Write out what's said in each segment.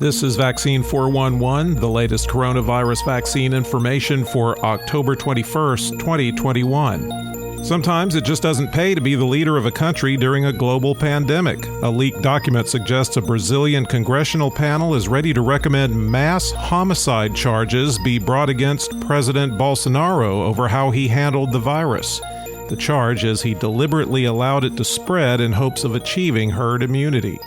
This is Vaccine 411, the latest coronavirus vaccine information for October 21st, 2021. Sometimes it just doesn't pay to be the leader of a country during a global pandemic. A leaked document suggests a Brazilian congressional panel is ready to recommend mass homicide charges be brought against President Bolsonaro over how he handled the virus. The charge is he deliberately allowed it to spread in hopes of achieving herd immunity.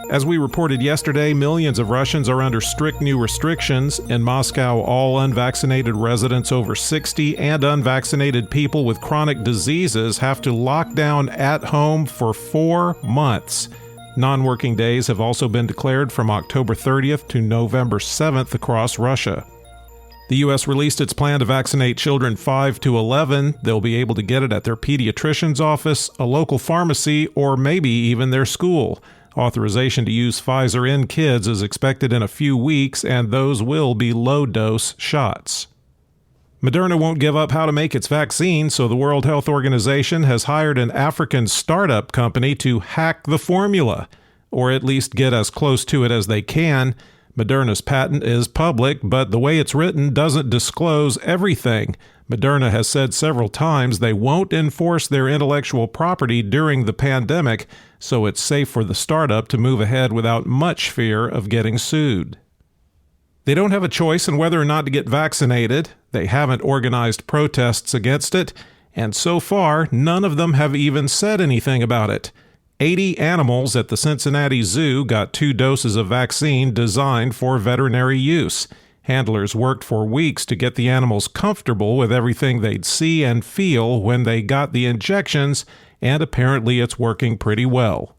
As we reported yesterday, millions of Russians are under strict new restrictions. In Moscow, all unvaccinated residents over 60 and unvaccinated people with chronic diseases have to lock down at home for 4 months. Non-working days have also been declared from October 30th to November 7th across Russia. The U.S. released its plan to vaccinate children 5 to 11. They'll be able to get it at their pediatrician's office, a local pharmacy, or maybe even their school. Authorization to use Pfizer in kids is expected in a few weeks, and those will be low-dose shots. Moderna won't give up how to make its vaccine, so the World Health Organization has hired an African startup company to hack the formula, or at least get as close to it as they can. Moderna's patent is public, but the way it's written doesn't disclose everything. Moderna has said several times they won't enforce their intellectual property during the pandemic, so it's safe for the startup to move ahead without much fear of getting sued. They don't have a choice in whether or not to get vaccinated. They haven't organized protests against it, and so far, none of them have even said anything about it. 80 animals at the Cincinnati Zoo got 2 doses of vaccine designed for veterinary use. Handlers worked for weeks to get the animals comfortable with everything they'd see and feel when they got the injections, and apparently it's working pretty well.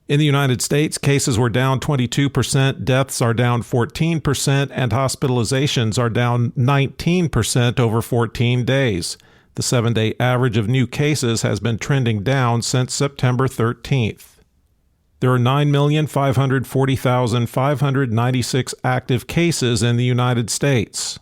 In the United States, cases were down 22%, deaths are down 14%, and hospitalizations are down 19% over 14 days. The 7-day average of new cases has been trending down since September 13th. There are 9,540,596 active cases in the United States.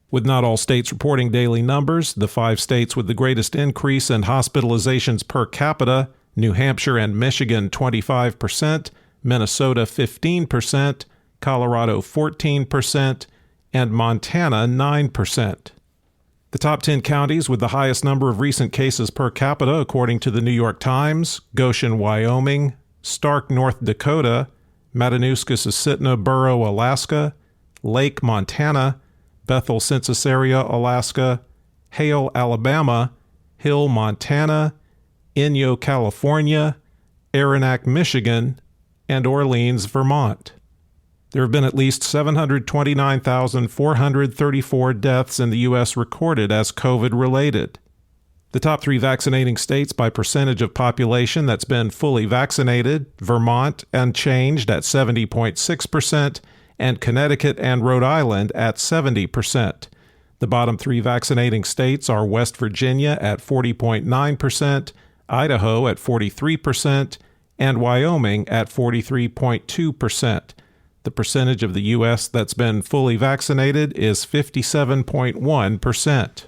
With not all states reporting daily numbers, the 5 states with the greatest increase in hospitalizations per capita, New Hampshire and Michigan 25%, Minnesota 15%, Colorado 14%, and Montana 9%. The top 10 counties with the highest number of recent cases per capita, according to the New York Times: Goshen, Wyoming; Stark, North Dakota; Matanuska-Susitna Borough, Alaska; Lake, Montana; Bethel Census Area, Alaska; Hale, Alabama; Hill, Montana; Inyo, California; Aranac, Michigan; and Orleans, Vermont. There have been at least 729,434 deaths in the U.S. recorded as COVID-related. The top 3 vaccinating states by percentage of population that's been fully vaccinated: Vermont unchanged at 70.6%, and Connecticut and Rhode Island at 70%. The bottom 3 vaccinating states are West Virginia at 40.9%, Idaho at 43%, and Wyoming at 43.2%. The percentage of the U.S. that's been fully vaccinated is 57.1%.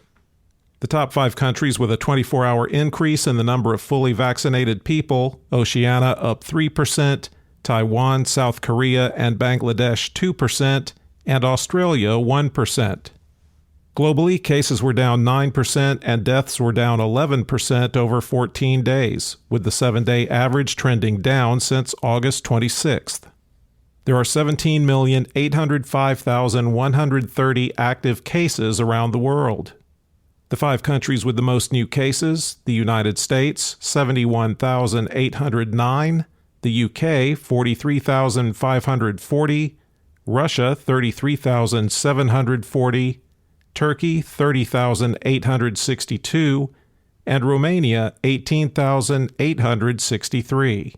The top 5 countries with a 24-hour increase in the number of fully vaccinated people: Oceania up 3%, Taiwan, South Korea, and Bangladesh 2%, and Australia 1%. Globally, cases were down 9% and deaths were down 11% over 14 days, with the 7-day average trending down since August 26th. There are 17,805,130 active cases around the world. The 5 countries with the most new cases: the United States, 71,809, the UK, 43,540, Russia, 33,740, Turkey, 30,862, and Romania, 18,863.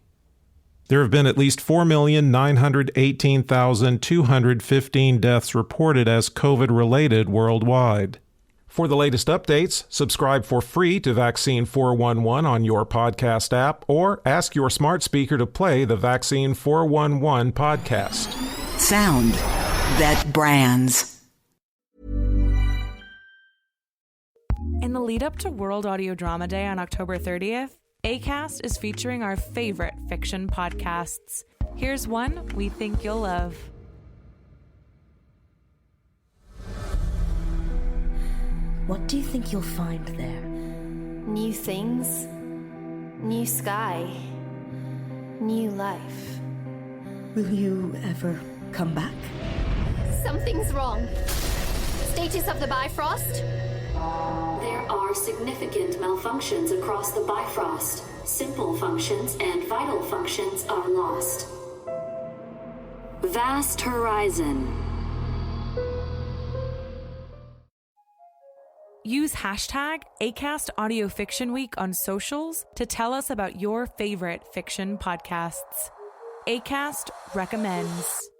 There have been at least 4,918,215 deaths reported as COVID-related worldwide. For the latest updates, subscribe for free to Vaccine 411 on your podcast app, or ask your smart speaker to play the Vaccine 411 podcast. Sound that brands. In the lead up to World Audio Drama Day on October 30th, Acast is featuring our favorite fiction podcasts. Here's one we think you'll love. What do you think you'll find there? New things, new sky, new life. Will you ever come back? Something's wrong. Status of the Bifrost? There are significant malfunctions across the Bifrost. Simple functions and vital functions are lost. Vast Horizon. Use hashtag Acast Audio Fiction Week on socials to tell us about your favorite fiction podcasts. Acast recommends.